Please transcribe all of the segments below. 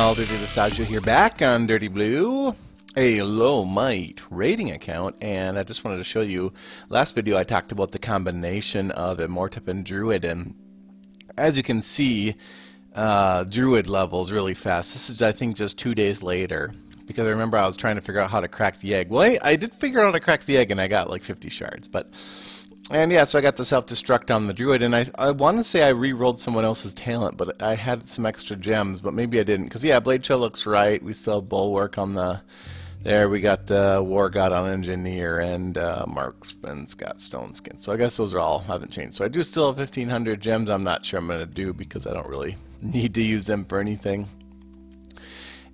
Well, Dirty Distaggio here, back on Dirty Blue, a low might raiding account, and I just wanted to show you, last video I talked about the combination of Immortep and Druid, and as you can see, Druid levels really fast. This is, I think, just 2 days later, because I remember I was trying to figure out how to crack the egg. Well, I did figure out how to crack the egg, and I got like 50 shards, and yeah, so I got the self-destruct on the Druid, and I want to say I re-rolled someone else's talent, but I had some extra gems, but maybe I didn't, because yeah, Blade Shell looks right. We still have Bulwark on the, there we got the War God on Engineer, and Marksman's got Stone Skin, so I guess those are all, haven't changed. So I do still have 1,500 gems. I'm not sure I'm going to do, because I don't really need to use them for anything.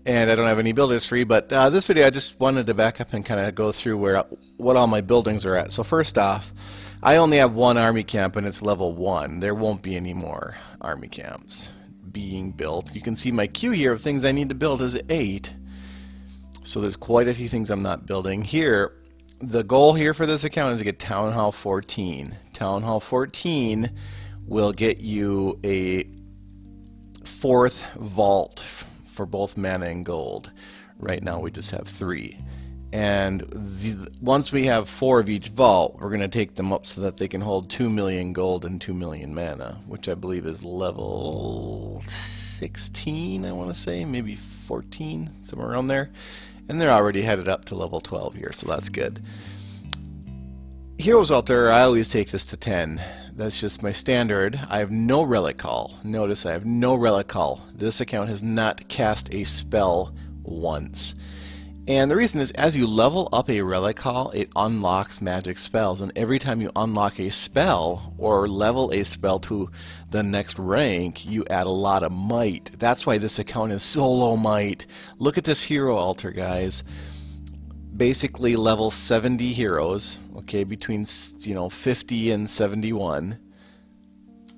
And I don't have any builders free, but this video I just wanted to back up and kind of go through what all my buildings are at. So first off, I only have one army camp and it's level 1. There won't be any more army camps being built. You can see my queue here of things I need to build is 8. So there's quite a few things I'm not building. Here, the goal here for this account is to get Town Hall 14. Town Hall 14 will get you a 4th vault for both mana and gold. Right now we just have 3. And once we have 4 of each vault, we're going to take them up so that they can hold 2 million gold and 2 million mana, which I believe is level 16, I want to say, maybe 14, somewhere around there. And they're already headed up to level 12 here, so that's good. Heroes Altar, I always take this to 10. That's just my standard. I have no Relic Call. Notice I have no Relic Call. This account has not cast a spell once. And the reason is, as you level up a Relic Call, it unlocks magic spells. And every time you unlock a spell, or level a spell to the next rank, you add a lot of might. That's why this account is so low might. Look at this hero altar, guys. Basically level 70 heroes, okay, between 50 and 71.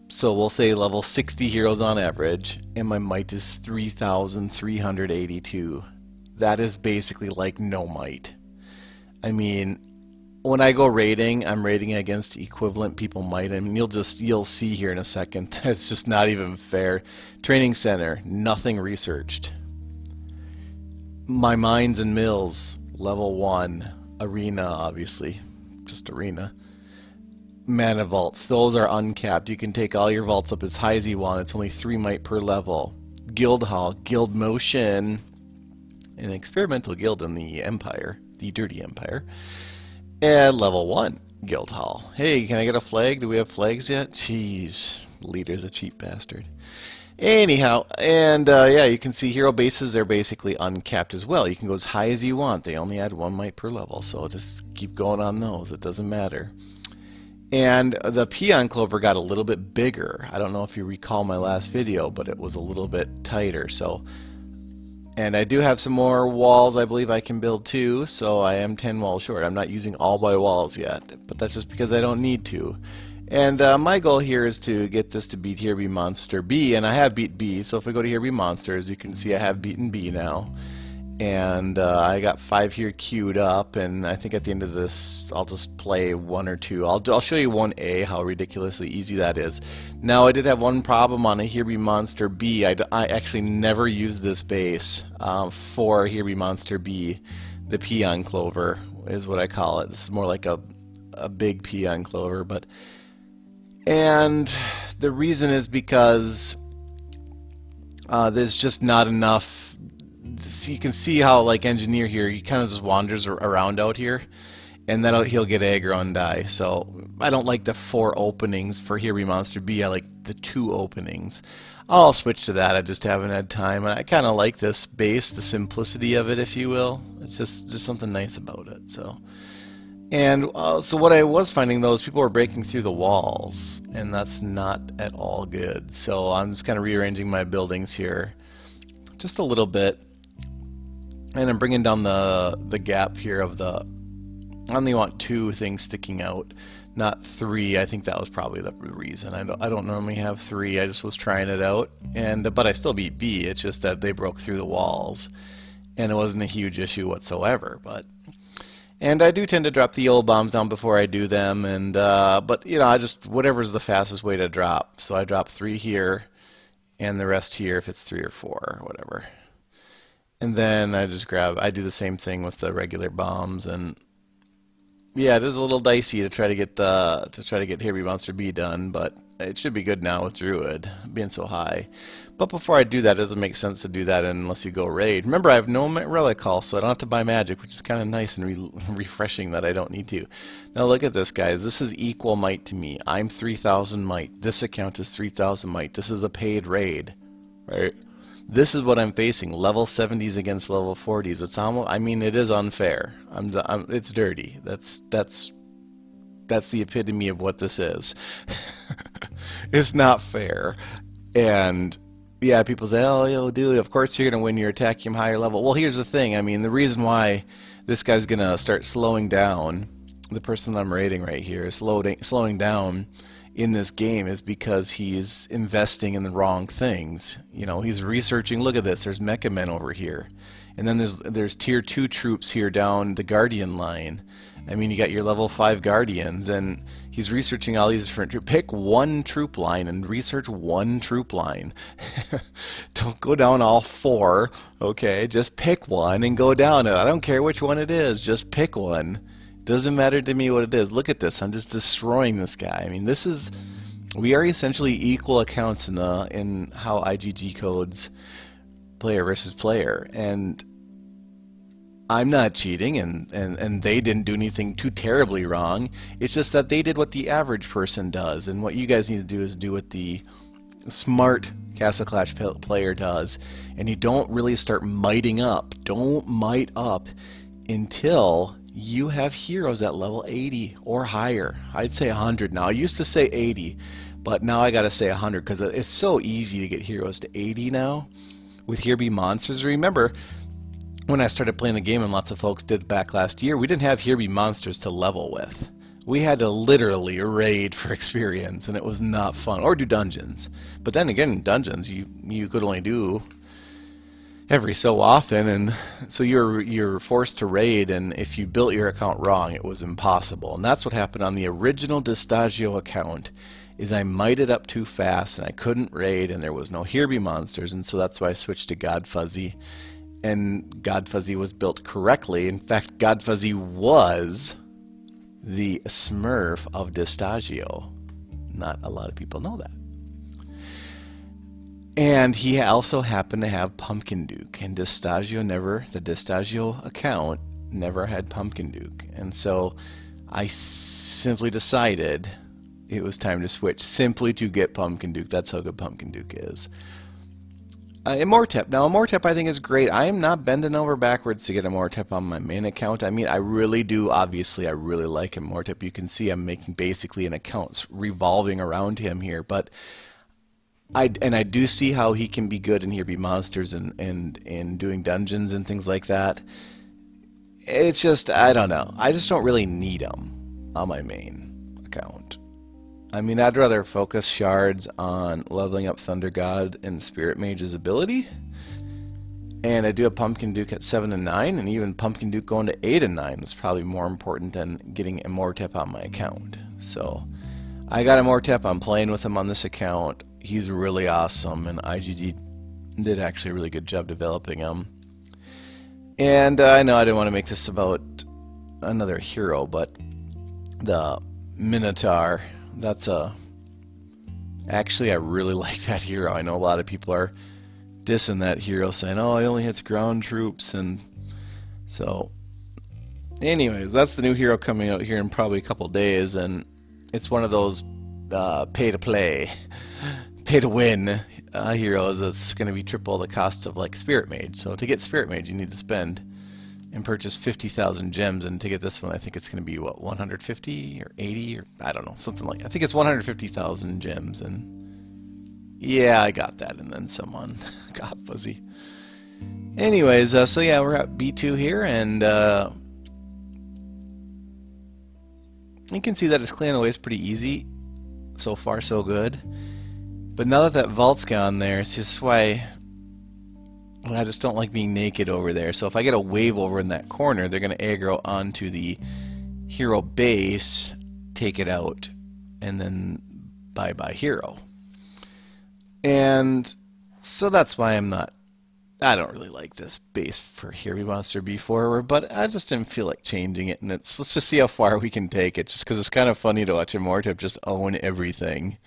So we'll say level 60 heroes on average, and my might is 3,382. That is basically like no might. I mean, when I go raiding, I'm raiding against equivalent people might. I mean, you'll see here in a second. It's just not even fair. Training center, nothing researched. My mines and mills, level 1. Arena, obviously, just arena. Mana vaults, those are uncapped. You can take all your vaults up as high as you want. It's only 3 might per level. Guild hall, guild motion, an experimental guild in the Empire, the Dirty Empire. And level 1 guild hall. Hey, can I get a flag? Do we have flags yet? Jeez, leader's a cheap bastard. Anyhow, and yeah, you can see hero bases, they're basically uncapped as well. You can go as high as you want. They only add 1 might per level, so just keep going on those. It doesn't matter. And the PeonClover got a little bit bigger. I don't know if you recall my last video, but it was a little bit tighter. So, and I do have some more walls I believe I can build too, so I am 10 walls short. I'm not using all my walls yet, but that's just because I don't need to. And my goal here is to get this to beat Here Be Monster B, and I have beat B, so if we go to Here Be Monster, as you can see I have beaten B now. And I got 5 here queued up, and I think at the end of this I'll just play 1 or 2. I'll show you 1A, how ridiculously easy that is. Now I did have one problem on a Here Be Monster B. I actually never used this base for Here Be Monster B. The PeonClover is what I call it. This is more like a big PeonClover, but... And the reason is because there's just not enough. So you can see how, like, Engineer here, he kind of just wanders around out here, and then he'll get aggro and die. So I don't like the 4 openings for Here Be Monster B. I like the 2 openings. I'll switch to that. I just haven't had time. I kind of like this base, the simplicity of it, if you will. It's just something nice about it. So. And so what I was finding, though, is people were breaking through the walls, and that's not at all good. So I'm just kind of rearranging my buildings here just a little bit, and I'm bringing down the gap here of the... I only want 2 things sticking out, not 3. I think that was probably the reason. I don't normally have 3. I just was trying it out, but I still beat B. It's just that they broke through the walls, and it wasn't a huge issue whatsoever. And I do tend to drop the old bombs down before I do them, and but you know, I just whatever's the fastest way to drop. So I drop 3 here, and the rest here if it's 3 or 4 or whatever. And then I do the same thing with the regular bombs, and yeah, it is a little dicey to try to get HBM Monster B done, but it should be good now with Druid being so high. But before I do that, it doesn't make sense to do that unless you go raid. Remember, I have no Relic Call, so I don't have to buy magic, which is kind of nice and refreshing that I don't need to. Now look at this, guys. This is equal might to me. I'm 3,000 might. This account is 3,000 might. This is a paid raid, right? This is what I'm facing. Level 70s against level 40s. It's almost, I mean, it is unfair. It's dirty. That's the epitome of what this is. It's not fair. And yeah, people say, oh, yo, dude, of course you're going to win your Attackium higher level. Well, here's the thing. I mean, the reason why this guy's going to start slowing down, the person I'm rating right here, is slowing down in this game is because he's investing in the wrong things. You know, he's researching. Look at this. There's Mecha Men over here. And then there's tier 2 troops here down the Guardian line. I mean, you got your level 5 Guardians, and he's researching all these different troops. Pick one troop line and research one troop line. Don't go down all 4, okay? Just pick one and go down it. I don't care which one it is. Just pick one. Doesn't matter to me what it is. Look at this. I'm just destroying this guy. I mean, we are essentially equal accounts in how IGG codes player versus player, and I'm not cheating, and they didn't do anything too terribly wrong. It's just that they did what the average person does, and what you guys need to do is do what the smart Castle Clash player does, and you don't really start mighting up. Don't might up until you have heroes at level 80 or higher. I'd say 100 now. I used to say 80, but now I gotta say 100 because it's so easy to get heroes to 80 now with HBM Monsters. Remember, when I started playing the game and lots of folks did back last year, we didn't have HBM Monsters to level with. We had to literally raid for experience, and it was not fun. Or do dungeons. But then again, in dungeons, you could only do every so often, and so you're forced to raid, and if you built your account wrong, it was impossible. And that's what happened on the original Distaggio account, is I mighted up too fast, and I couldn't raid, and there was no HBM Monsters, and so that's why I switched to God Fuzzy. And God Fuzzy was built correctly. In fact, God Fuzzy was the Smurf of Distaggio. Not a lot of people know that. And he also happened to have Pumpkin Duke, and the Distaggio account never had Pumpkin Duke. And so I simply decided it was time to switch, simply to get Pumpkin Duke. That's how good Pumpkin Duke is. Immortep. Now, Immortep I think is great. I am not bending over backwards to get Immortep on my main account. I mean, I really do. Obviously, I really like Immortep. You can see I'm making basically an account revolving around him here, but I do see how he can be good in HBM Monsters and doing dungeons and things like that. It's just, I don't know. I just don't really need him on my main account. I mean, I'd rather focus shards on leveling up Thunder God and Spirit Mage's ability. And I do a Pumpkin Duke at 7 and 9, and even Pumpkin Duke going to 8 and 9 was probably more important than getting Immortep on my account. So I got Immortep. I'm playing with him on this account. He's really awesome, and IGG did actually a really good job developing him. And I know I didn't want to make this about another hero, but the Minotaur, actually I really like that hero. I know a lot of people are dissing that hero, saying, oh, he only hits ground troops, and so anyways, that's the new hero coming out here in probably a couple days, and it's one of those pay-to-play, pay-to-win heroes. It's going to be triple the cost of like Spirit Mage. So to get Spirit Mage, you need to spend and purchase 50,000 gems, and to get this one, I think it's going to be what, 150 or 80 or I don't know, something like. I think it's 150,000 gems, and yeah, I got that, and then someone got fuzzy. Anyways, so yeah, we're at B2 here, and you can see that it's clearing the way. It's pretty easy. So far, so good. But now that vault's gone there, see, that's why I just don't like being naked over there. So if I get a wave over in that corner, they're going to aggro onto the hero base, take it out, and then bye-bye hero. And so that's why I'm not I don't really like this base for Here We Monster B forward, but I just didn't feel like changing it. And let's just see how far we can take it, just because it's kind of funny to watch Immortip just own everything.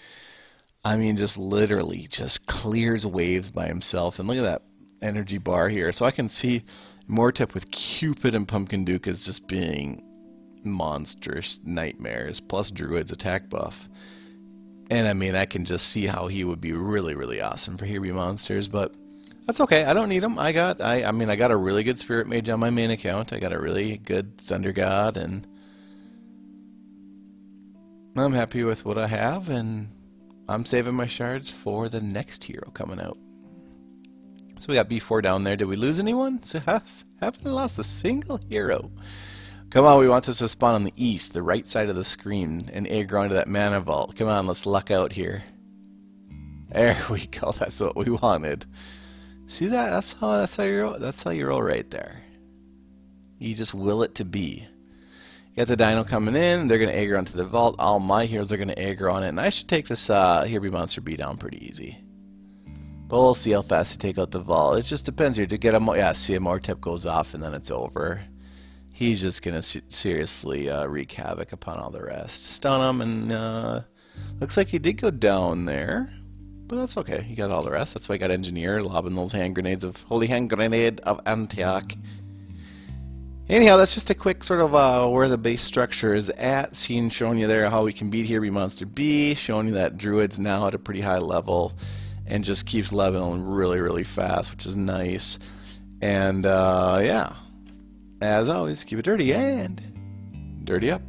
I mean, just literally just clears waves by himself. And look at that energy bar here. So I can see Immortip with Cupid and Pumpkin Duke as just being monstrous nightmares, plus Druid's attack buff. And I mean, I can just see how he would be really, really awesome for Here Be Monsters, but that's okay. I don't need him. I got a really good Spirit Mage on my main account. I got a really good Thunder God, and I'm happy with what I have, and I'm saving my shards for the next hero coming out. So we got B4 down there. Did we lose anyone? Haven't lost a single hero. Come on, we want this to spawn on the east, the right side of the screen, and aggro onto that mana vault. Come on, let's luck out here. There we go. That's what we wanted. See that? That's how you roll right there. You just will it to be. You got the dino coming in. They're going to aggro onto the vault. All my heroes are going to aggro on it, and I should take this Here Be Monster B down pretty easy. But we'll see how fast you take out the vault. It just depends here. To get him, yeah, see a Immortip goes off, and then it's over. He's just going to seriously wreak havoc upon all the rest. Stun him, and looks like he did go down there. But that's okay. He got all the rest. That's why I got Engineer lobbing those hand grenades of Holy Hand Grenade of Antioch. Anyhow, that's just a quick sort of where the base structure is at. Showing you there how we can beat Here Be Monster B. Showing you that Druid's now at a pretty high level and just keeps leveling really, really fast, which is nice. And yeah, as always, keep it dirty and dirty up.